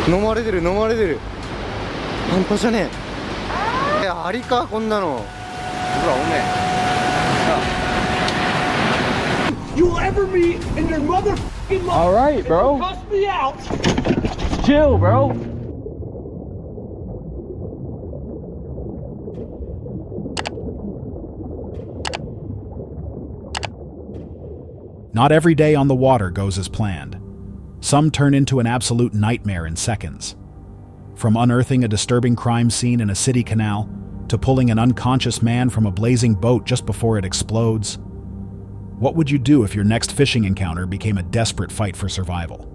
飲まれてる飲まれてる。半端じゃねえ。アリかこんなの。ほらおめえ。You'll ever meet in your motherfucking life. All right, bro. Cuss me out. Chill, bro. Not every day on the water goes as planned. Some turn into an absolute nightmare in seconds. From unearthing a disturbing crime scene in a city canal, to pulling an unconscious man from a blazing boat just before it explodes. What would you do if your next fishing encounter became a desperate fight for survival?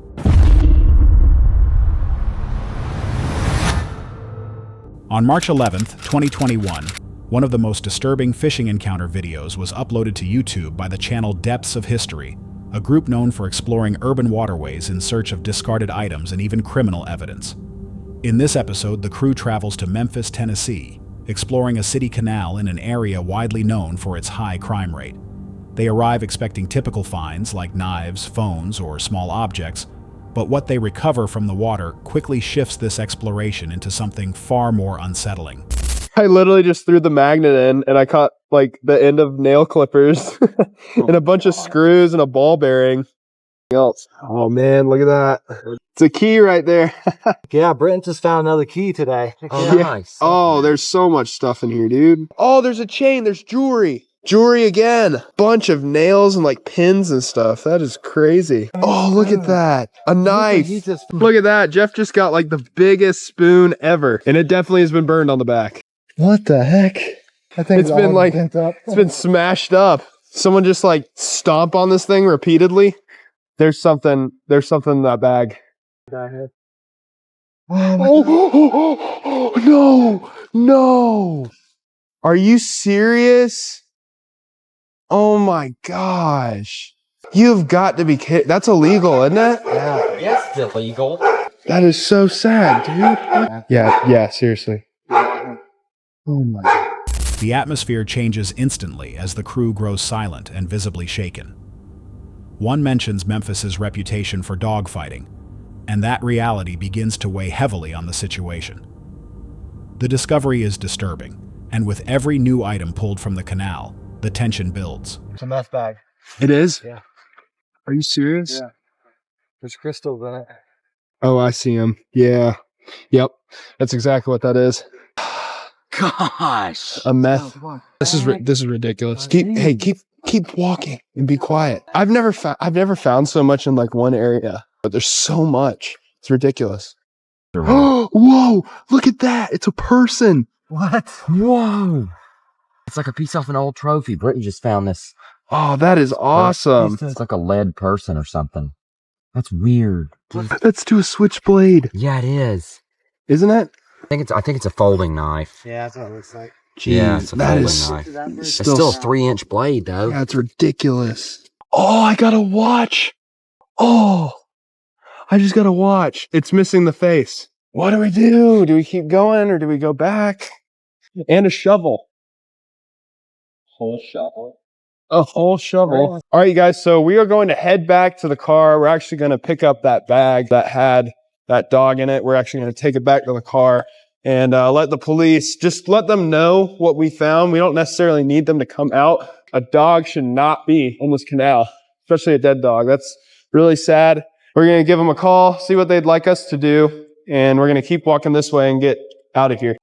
On March 11th, 2021, one of the most disturbing fishing encounter videos was uploaded to YouTube by the channel Depths of History, a group known for exploring urban waterways in search of discarded items and even criminal evidence. In this episode, the crew travels to Memphis, Tennessee, exploring a city canal in an area widely known for its high crime rate. They arrive expecting typical finds like knives, phones, or small objects, but what they recover from the water quickly shifts this exploration into something far more unsettling. I literally just threw the magnet in and I caught like the end of nail clippers and a bunch of screws and a ball bearing. Else. Oh man, look at that. It's a key right there. Yeah, Brent just found another key today. Oh, yeah. Nice. Oh, there's so much stuff in here, dude. Oh, there's a chain. There's jewelry. Jewelry again. Bunch of nails and like pins and stuff. That is crazy. Oh, look at that. A knife. Look at that. Jeff just got like the biggest spoon ever. And it definitely has been burned on the back. What the heck? I think it's been like, it's been smashed up. Someone just like stomp on this thing repeatedly. There's something in that bag. Oh, no, no. Are you serious? Oh my gosh. You've got to be kidding. That's illegal, isn't it? Yeah, yes, it's illegal. That is so sad, dude. Yeah, seriously. Oh my God. The atmosphere changes instantly as the crew grows silent and visibly shaken. One mentions Memphis's reputation for dogfighting, and that reality begins to weigh heavily on the situation. The discovery is disturbing, and with every new item pulled from the canal, the tension builds. It's a meth bag. It is? Yeah. Are you serious? Yeah. There's crystals in it. Oh, I see them. Yeah. Yep. That's exactly what that is. Gosh. A meth. This is ridiculous. Keep walking and be quiet. I've never found so much in like one area, but there's so much. It's ridiculous. Oh, whoa! Look at that! It's a person. What? Whoa! It's like a piece off an old trophy. Brittany just found this. Oh, that is awesome. It's like a lead person or something. That's weird. That's to a switchblade. Yeah, it is. Isn't it? I think it's a folding knife. Yeah, that's what it looks like. Jeez, yeah, it's a folding knife. It's still a 3-inch blade, though. That's ridiculous. Oh, I got a watch. Oh, I just got a watch. It's missing the face. What do we do? Do we keep going or do we go back? And a shovel. Whole shovel. A whole shovel. All right, you guys. So we are going to head back to the car. We're actually going to pick up that bag that had that dog in it. We're actually going to take it back to the car and let the police, just let them know what we found. We don't necessarily need them to come out. A dog should not be on this canal, especially a dead dog. That's really sad. We're going to give them a call, see what they'd like us to do, and we're going to keep walking this way and get out of here.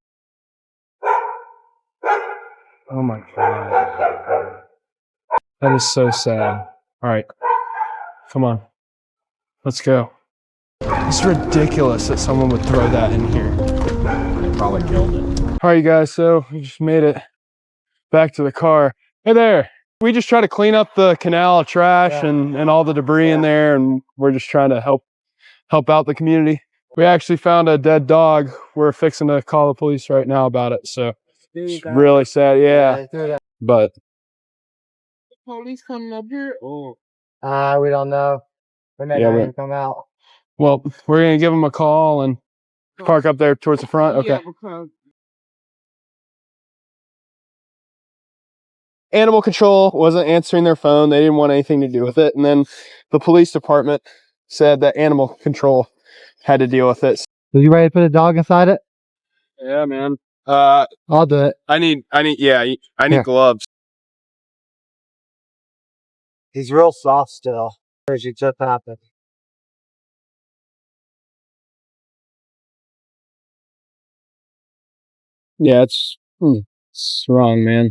Oh my God. That is so sad. All right, come on. Let's go. It's ridiculous that someone would throw that in here. Probably killed it. All right, you guys, so we just made it back to the car. Hey there. We just try to clean up the canal trash and all the debris in there, and we're just trying to help out the community. We actually found a dead dog. We're fixing to call the police right now about it, so it's really sad. Yeah, but The police coming up here? Oh. We don't know. They may not even come out. well, we're gonna give them a call and park up there towards the front. Okay. Yeah, because Animal control wasn't answering their phone. They didn't want anything to do with it. And then the police department said that animal control had to deal with it. Are you ready to put a dog inside it? Yeah, man. I'll do it. I need Here. gloves. He's real soft still. As you just happened. Yeah, it's wrong, man.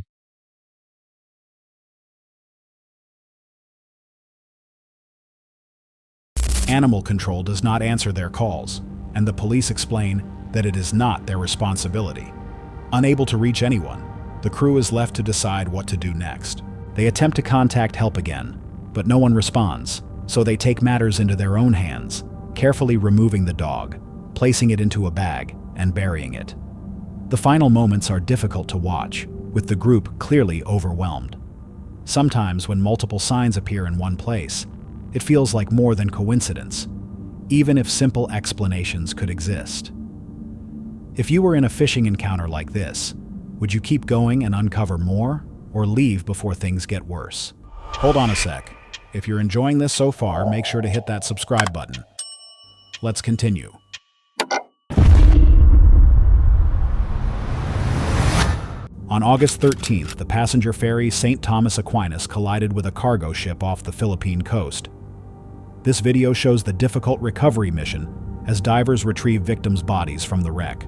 Animal control does not answer their calls, and the police explain that it is not their responsibility. Unable to reach anyone, the crew is left to decide what to do next. They attempt to contact help again, but no one responds, so they take matters into their own hands, carefully removing the dog, placing it into a bag, and burying it. The final moments are difficult to watch, with the group clearly overwhelmed. Sometimes when multiple signs appear in one place, it feels like more than coincidence, even if simple explanations could exist. If you were in a fishing encounter like this, would you keep going and uncover more, or leave before things get worse? Hold on a sec. If you're enjoying this so far, make sure to hit that subscribe button. Let's continue. On August 13th, the passenger ferry St. Thomas Aquinas collided with a cargo ship off the Philippine coast. This video shows the difficult recovery mission as divers retrieve victims' bodies from the wreck.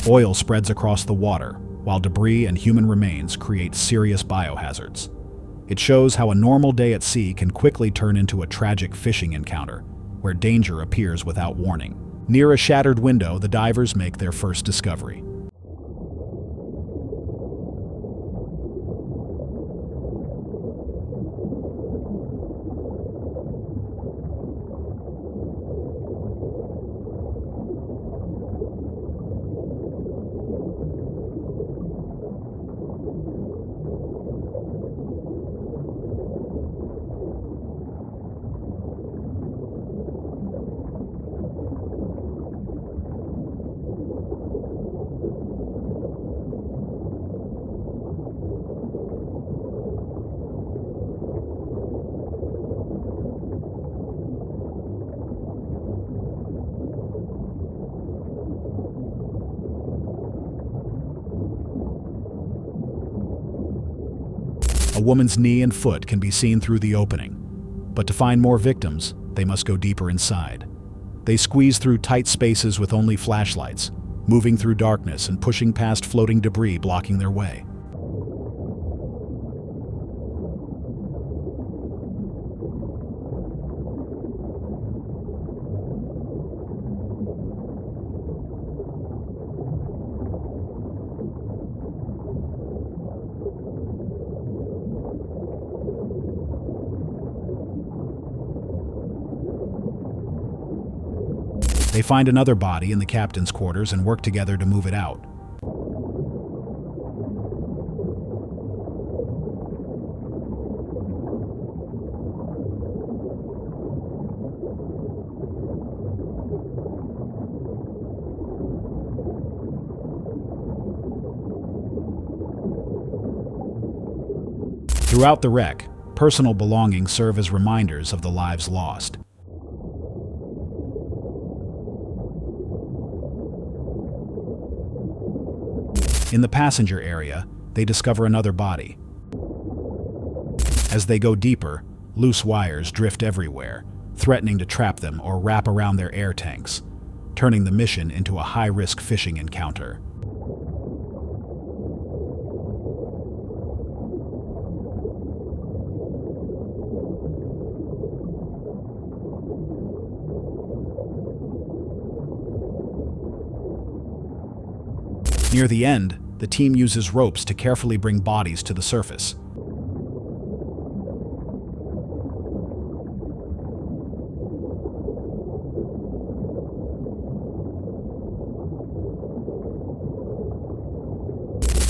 Oil spreads across the water, while debris and human remains create serious biohazards. It shows how a normal day at sea can quickly turn into a tragic fishing encounter, where danger appears without warning. Near a shattered window, the divers make their first discovery. A woman's knee and foot can be seen through the opening, but to find more victims, they must go deeper inside. They squeeze through tight spaces with only flashlights, moving through darkness and pushing past floating debris blocking their way. They find another body in the captain's quarters and work together to move it out. Throughout the wreck, personal belongings serve as reminders of the lives lost. In the passenger area, they discover another body. As they go deeper, loose wires drift everywhere, threatening to trap them or wrap around their air tanks, turning the mission into a high-risk fishing encounter. Near the end, the team uses ropes to carefully bring bodies to the surface.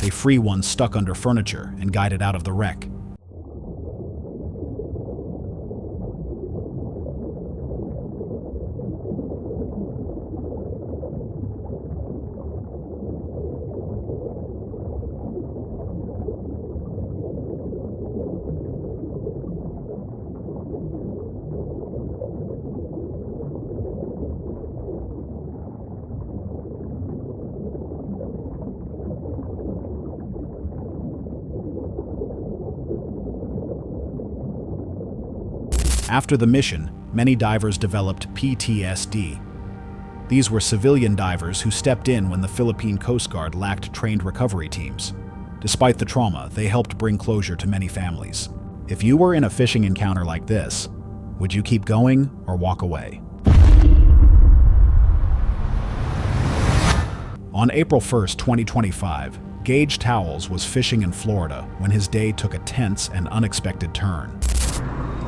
They free one stuck under furniture and guide it out of the wreck. After the mission, many divers developed PTSD. These were civilian divers who stepped in when the Philippine Coast Guard lacked trained recovery teams. Despite the trauma, they helped bring closure to many families. If you were in a fishing encounter like this, would you keep going or walk away? On April 1st, 2025, Gage Towles was fishing in Florida when his day took a tense and unexpected turn.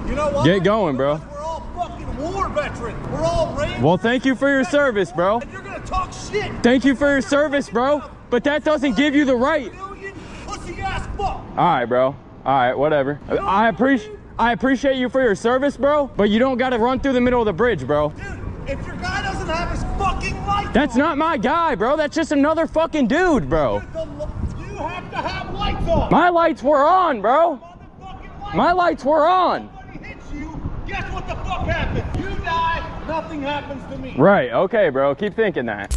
You know what? Get going, bro. We're all fucking war veterans. We're all raised. Well, thank you for your service, bro. And you're gonna talk shit. Thank you for your service, bro. But that doesn't give you the right. Million pussy ass fuck. All right, bro. All right, whatever. I appreciate you for your service, bro. But you don't gotta run through the middle of the bridge, bro. Dude, if your guy doesn't have his fucking lights That's on, not my guy, bro. That's just another fucking dude, bro. you have to have lights on. My lights were on, bro. Motherfucking lights. My lights were on. Somebody hits you. Guess what the fuck happens? You die. Nothing happens to me. Right, okay, bro. Keep thinking that.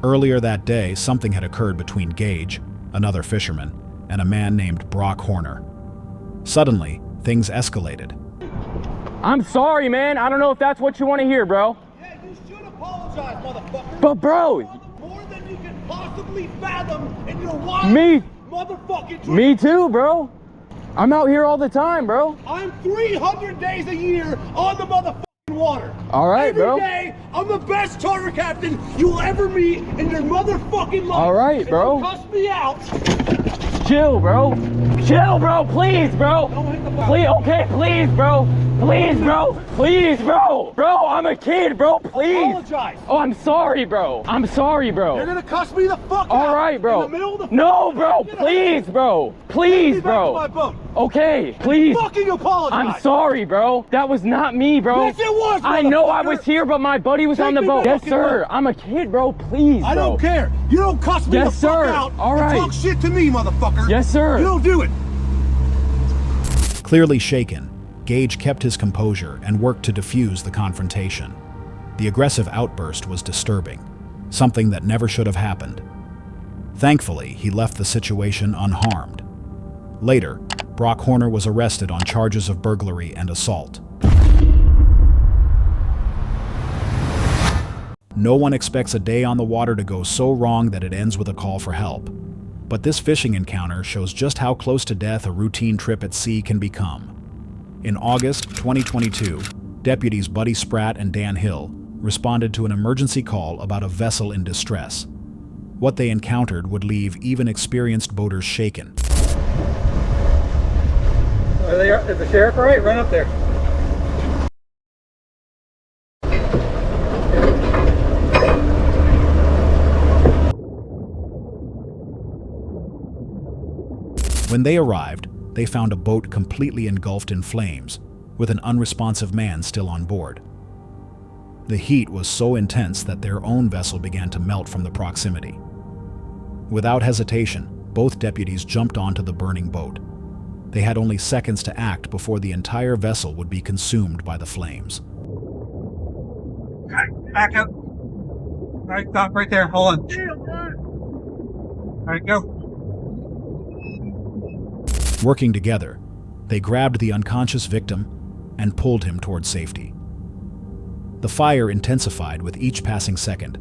Earlier that day, something had occurred between Gage, another fisherman, and a man named Brock Horner. Suddenly, things escalated. I'm sorry, man. I don't know if that's what you want to hear, bro. Yeah, you should apologize, motherfucker. But, bro, More than you can possibly fathom in your wild Me- motherfucking dream. me too, bro. I'm out here all the time, bro. I'm 300 days a year on the motherfucking water. All right, bro. Every day, I'm the best charter captain you'll ever meet in your motherfucking life. All right, If bro. you cuss me out. Chill, bro. Chill, bro. Please, bro. Don't hit the button. Please, okay, please, bro. Please, bro. Please, bro. Bro, I'm a kid, bro. Please. Apologize. Oh, I'm sorry, bro. I'm sorry, bro. You're gonna cuss me the fuck out. All right, bro. In the middle of the No, bro. Please, bro. Please, Get me back to my bro. boat. Okay, please. Fucking apologize. I'm sorry, bro. That was not me, bro. Yes, it was, I know I motherfucker. was here, but my buddy was Take on the me boat. back Yes, to sir. boat. I'm a kid, bro. Please, bro. I don't care. You don't cuss me Yes, the fuck sir. out. All and right. talk shit to me, motherfucker. Yes, sir. You don't do it. Clearly shaken, Gage kept his composure and worked to defuse the confrontation. The aggressive outburst was disturbing, something that never should have happened. Thankfully, he left the situation unharmed. Later, Brock Horner was arrested on charges of burglary and assault. No one expects a day on the water to go so wrong that it ends with a call for help. But this fishing encounter shows just how close to death a routine trip at sea can become. In August 2022, deputies Buddy Spratt and Dan Hill responded to an emergency call about a vessel in distress. What they encountered would leave even experienced boaters shaken. Is the sheriff all right? Run up there. When they arrived, they found a boat completely engulfed in flames, with an unresponsive man still on board. The heat was so intense that their own vessel began to melt from the proximity. Without hesitation, both deputies jumped onto the burning boat. They had only seconds to act before the entire vessel would be consumed by the flames. Back up. All right, stop right there. Hold on. All right, go. Working together, they grabbed the unconscious victim and pulled him toward safety. The fire intensified with each passing second,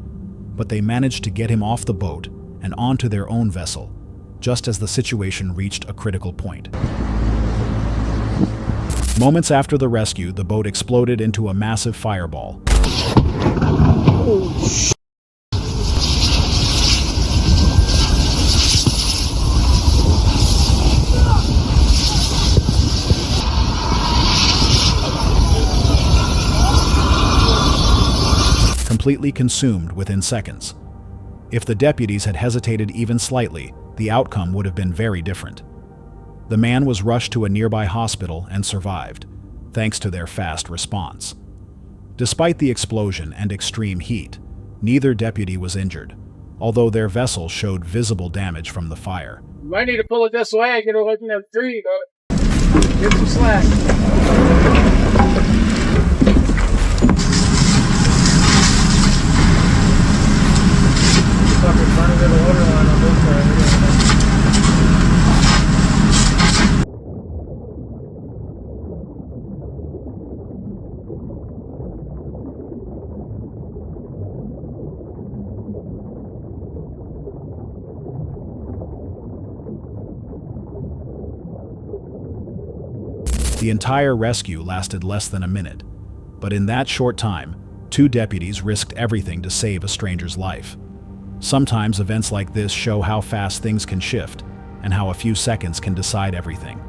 but they managed to get him off the boat and onto their own vessel, just as the situation reached a critical point. Moments after the rescue, the boat exploded into a massive fireball. Completely consumed within seconds. If the deputies had hesitated even slightly, the outcome would have been very different. The man was rushed to a nearby hospital and survived, thanks to their fast response. Despite the explosion and extreme heat, neither deputy was injured, although their vessel showed visible damage from the fire. You might need to pull it this way and get away from that tree, but get some slack. Fucking running to the water line on both sides. The entire rescue lasted less than a minute, but in that short time, 2 deputies risked everything to save a stranger's life. Sometimes events like this show how fast things can shift and how a few seconds can decide everything.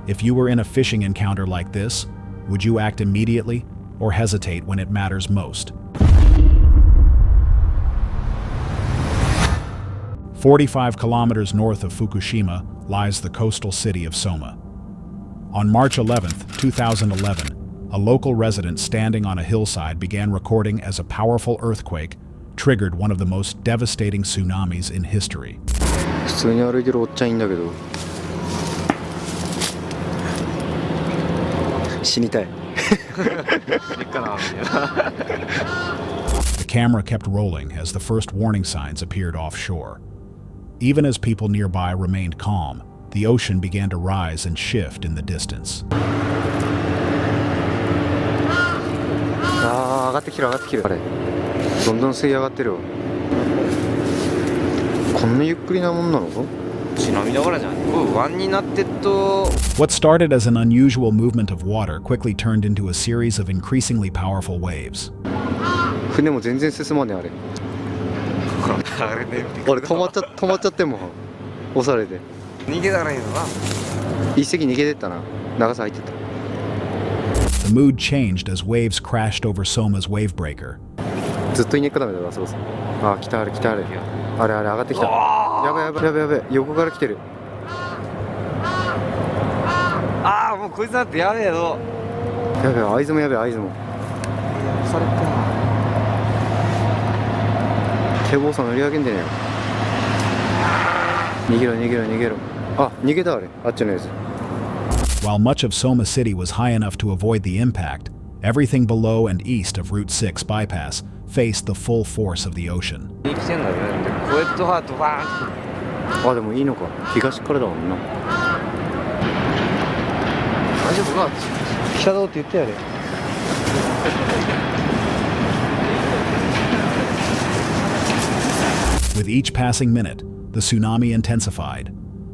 If you were in a fishing encounter like this, would you act immediately or hesitate when it matters most? 45 kilometers north of Fukushima lies the coastal city of Soma. On March 11, 2011, a local resident standing on a hillside began recording as a powerful earthquake triggered one of the most devastating tsunamis in history. 普通に歩いてるおっちゃんいいんだけど死にたい The camera kept rolling as the first warning signs appeared offshore. Even as people nearby remained calm, the ocean began to rise and shift in the distance. あー上がってきてる上がってきてるあれどんどん水位上がってるよこんなゆっくりなもんなの津波だからじゃんこれ湾になってっと What started as an unusual movement of water quickly turned into a series of increasingly powerful waves. 船も全然進まねえあれ俺止まっちゃっても押されて逃げたらいいのな一隻逃げてったな長さ入ってた The mood changed as waves crashed over Soma's wave breaker. ずっといねっかダメだなそうそうあー来たあれ来たあれあれあれ上がってきたやばいやばいやばいやばい横から来てるああもうこいつだってやべえぞやべえ合図もやべえ合図もされた手棒さん乗り上げんでねえよ逃げろ逃げろ逃げろあ逃げたあれあっちのやつ While much of Soma City was high enough to avoid the impact, everything below and east of Route 6 bypass faced the full force of the ocean. あでもいいのか東からだもんな大丈夫か北だって言ってやれ With each passing minute, the tsunami intensified.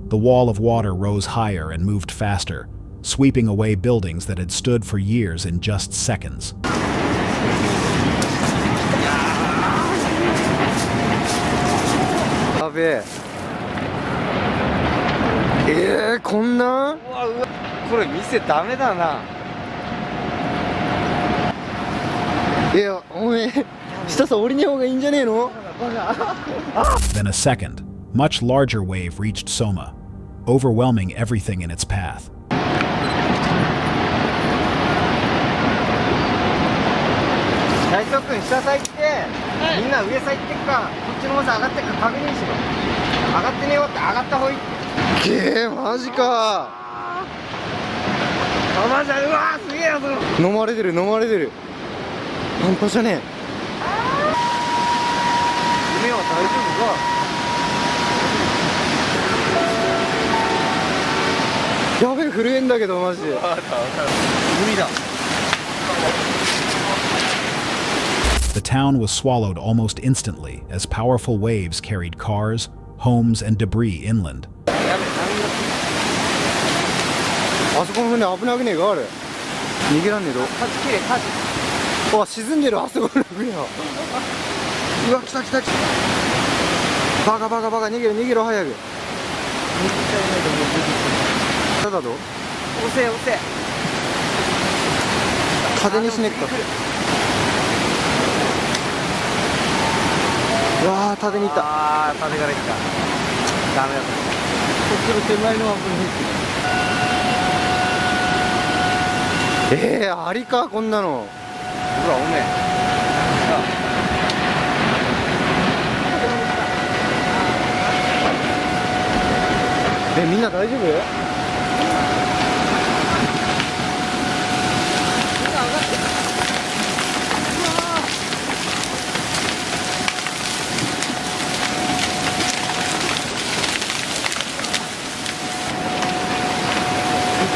The wall of water rose higher and moved faster, sweeping away buildings that had stood for years in just seconds. やべえこんなこれ店ダメだないやおめえ下さ降りねえ方がいいんじゃねえの Then a second, much larger wave reached Soma, overwhelming everything in its path. 大将君下さ行ってみんな上さ行ってっかこっちの方さ上がってっか確認しろ上がってねえよって上がった方がいいってマジかあマジだうわすげえよそれ飲まれてる飲まれてる半端じゃねえ夢は大丈夫かやべえ震えんだけどマジで海だ The town was swallowed almost instantly as powerful waves carried cars, homes, and debris inland. あそこの船危なくねえかあれ逃げらんねえぞ火事きれい火事あ沈んでるあそこの船はうわ来た来た来たバカバカバカ逃げろ逃げろ早くただぞ押せ押せ風にしねっかうわー縦に行ったあー縦から行ったダメだこっちの手前のはありかこんなのうわおめえみんな大丈夫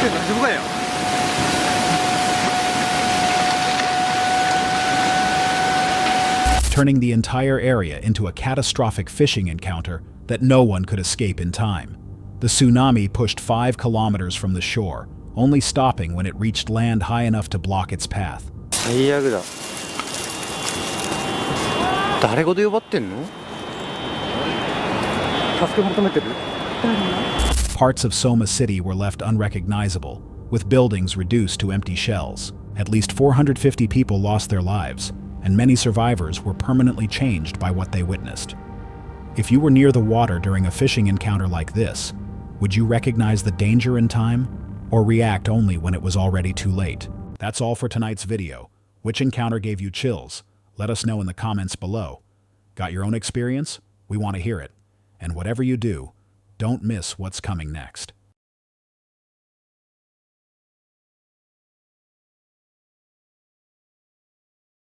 大丈夫かよ turning the entire area into a catastrophic fishing encounter that no one could escape in time. The tsunami pushed 5 kilometers from the shore, only stopping when it reached land high enough to block its path. 最悪だ。誰ごと呼ばってんの？助け求めてる？ Parts of Soma City were left unrecognizable, with buildings reduced to empty shells. At least 450 people lost their lives, and many survivors were permanently changed by what they witnessed. If you were near the water during a fishing encounter like this, would you recognize the danger in time, or react only when it was already too late? That's all for tonight's video. Which encounter gave you chills? Let us know in the comments below. Got your own experience? We want to hear it. And whatever you do, don't miss what's coming next.